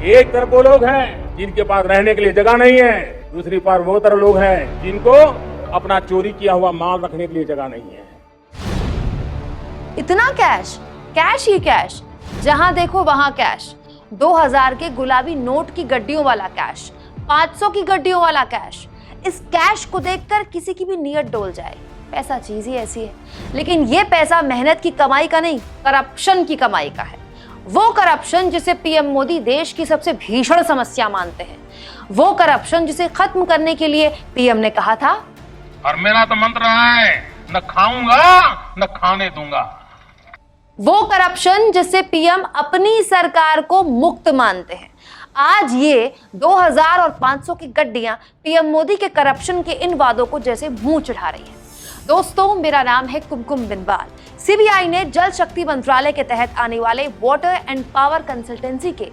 एक तरफ वो लोग हैं जिनके पास रहने के लिए जगह नहीं है, दूसरी पार वो तरह लोग हैं जिनको अपना चोरी किया हुआ माल रखने के लिए जगह नहीं है। इतना कैश, कैश ही कैश, जहां देखो वहां कैश। 2000 के गुलाबी नोट की गड्डियों वाला कैश, 500 की गड्डियों वाला कैश। इस कैश को देखकर किसी की भी नीयत डोल जाए। पैसा चीज ही ऐसी है। लेकिन ये पैसा मेहनत की कमाई का नहीं, करप्शन की कमाई का है। वो करप्शन जिसे पीएम मोदी देश की सबसे भीषण समस्या मानते हैं। वो करप्शन जिसे खत्म करने के लिए पीएम ने कहा था, और मेरा तो मंत्र रहा है, न खाऊंगा न खाने दूंगा। वो करप्शन जिससे पीएम अपनी सरकार को मुक्त मानते हैं। आज ये 2000 और 500 की गड्डियां पीएम मोदी के करप्शन के इन वादों को जैसे मुंह चढ़ा रही हैं। दोस्तों, मेरा नाम है कुमकुम बिनवाल। सीबीआई ने जल शक्ति मंत्रालय के तहत आने वाले वाटर एंड पावर कंसल्टेंसी के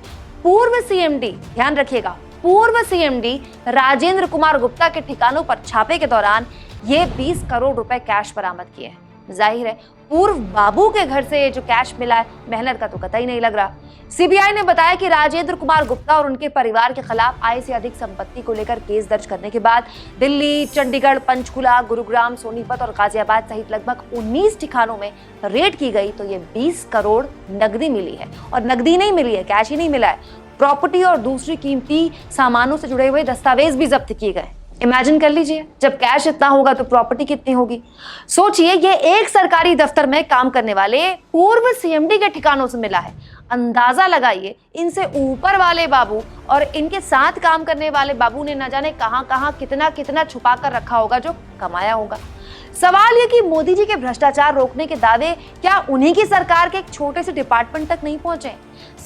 पूर्व सीएमडी, ध्यान रखिएगा, पूर्व सीएमडी राजेंद्र कुमार गुप्ता के ठिकानों पर छापे के दौरान ये 20 करोड़ रुपए कैश बरामद किए हैं। जाहिर है पूर्व बाबू के घर से जो कैश मिला है, मेहनत का तो कतई नहीं लग रहा। सीबीआई ने बताया कि राजेंद्र कुमार गुप्ता और उनके परिवार के खिलाफ आय से अधिक संपत्ति को लेकर केस दर्ज करने के बाद दिल्ली, चंडीगढ़, पंचकुला, गुरुग्राम, सोनीपत और गाजियाबाद सहित लगभग 19 ठिकानों में रेड की गई तो ये 20 करोड़ नकदी मिली है। और नकदी नहीं मिली है, कैश ही नहीं मिला है, प्रॉपर्टी और दूसरी कीमती सामानों से जुड़े हुए दस्तावेज भी जब्त किए गए। इमेजिन कर लीजिए, जब कैश इतना होगा तो प्रॉपर्टी कितनी होगी। सोचिए, ये एक सरकारी दफ्तर में काम करने वाले पूर्व सीएमडी के ठिकानों से मिला है। अंदाजा लगाइए, इनसे ऊपर वाले बाबू और इनके साथ काम करने वाले बाबू ने न जाने कहां कितना कितना छुपा कर रखा होगा जो कमाया होगा। सवाल ये कि मोदी जी के भ्रष्टाचार रोकने के दावे क्या उन्हीं की सरकार के एक छोटे से डिपार्टमेंट तक नहीं पहुंचे?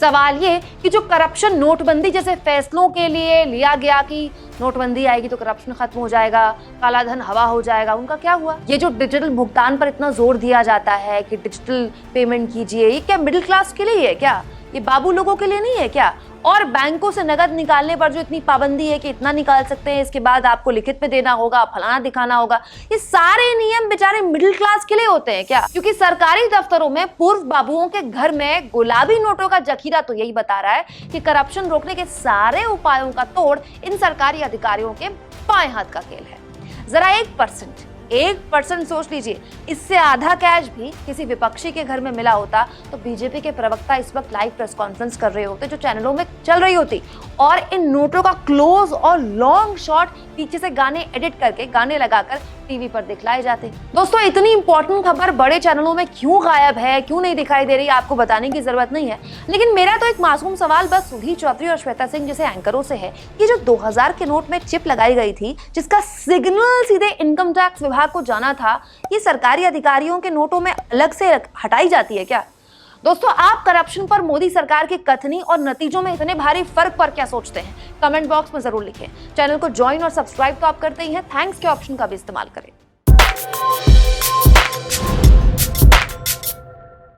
सवाल ये कि जो करप्शन नोटबंदी जैसे फैसलों के लिए लिया गया कि नोटबंदी आएगी तो करप्शन खत्म हो जाएगा, काला धन हवा हो जाएगा, उनका क्या हुआ? ये जो डिजिटल भुगतान पर इतना जोर दिया जाता है कि डिजिटल पेमेंट कीजिए, ये क्या मिडिल क्लास के लिए है क्या? ये बाबू लोगों के लिए नहीं है क्या? और बैंकों से नगद निकालने पर जो इतनी पाबंदी है कि इतना निकाल सकते हैं, इसके बाद आपको लिखित में देना होगा, फलाना दिखाना होगा, ये सारे नियम बेचारे मिडिल क्लास के लिए होते हैं क्या? क्योंकि सरकारी दफ्तरों में पूर्व बाबुओं के घर में गुलाबी नोटों का जखीरा तो यही बता रहा है कि करप्शन रोकने के सारे उपायों का तोड़ इन सरकारी अधिकारियों के बाएं हाथ का खेल है। जरा 1% सोच लीजिए, इससे आधा कैश भी किसी विपक्षी के घर में मिला होता तो बीजेपी के प्रवक्ता इस वक्त लाइव प्रेस कॉन्फ्रेंस कर रहे होते जो चैनलों में चल रही होती, और इन नोटों का क्लोज और लॉन्ग शॉट पीछे से गाने एडिट करके, गाने लगाकर टीवी पर दिखलाए जाते। दोस्तों, इतनी इंपॉर्टेंट खबर बड़े चैनलों में क्यों गायब है, क्यों नहीं दिखाई दे रही, आपको बताने की जरूरत नहीं है। लेकिन मेरा तो एक मासूम सवाल बस सुधीर चौधरी और श्वेता सिंह जैसे एंकरों से है कि जो 2000 के नोट में चिप लगाई गई थी जिसका सिग्नल सीधे इनकम टैक्स विभाग को जाना था, ये सरकारी अधिकारियों के नोटों में अलग से हटाई जाती है क्या? दोस्तों, आप करप्शन पर मोदी सरकार की कथनी और नतीजों में इतने भारी फर्क पर क्या सोचते हैं? कमेंट बॉक्स में जरूर लिखें। चैनल को ज्वाइन और सब्सक्राइब तो आप करते ही हैं, थैंक्स के ऑप्शन का भी इस्तेमाल करें।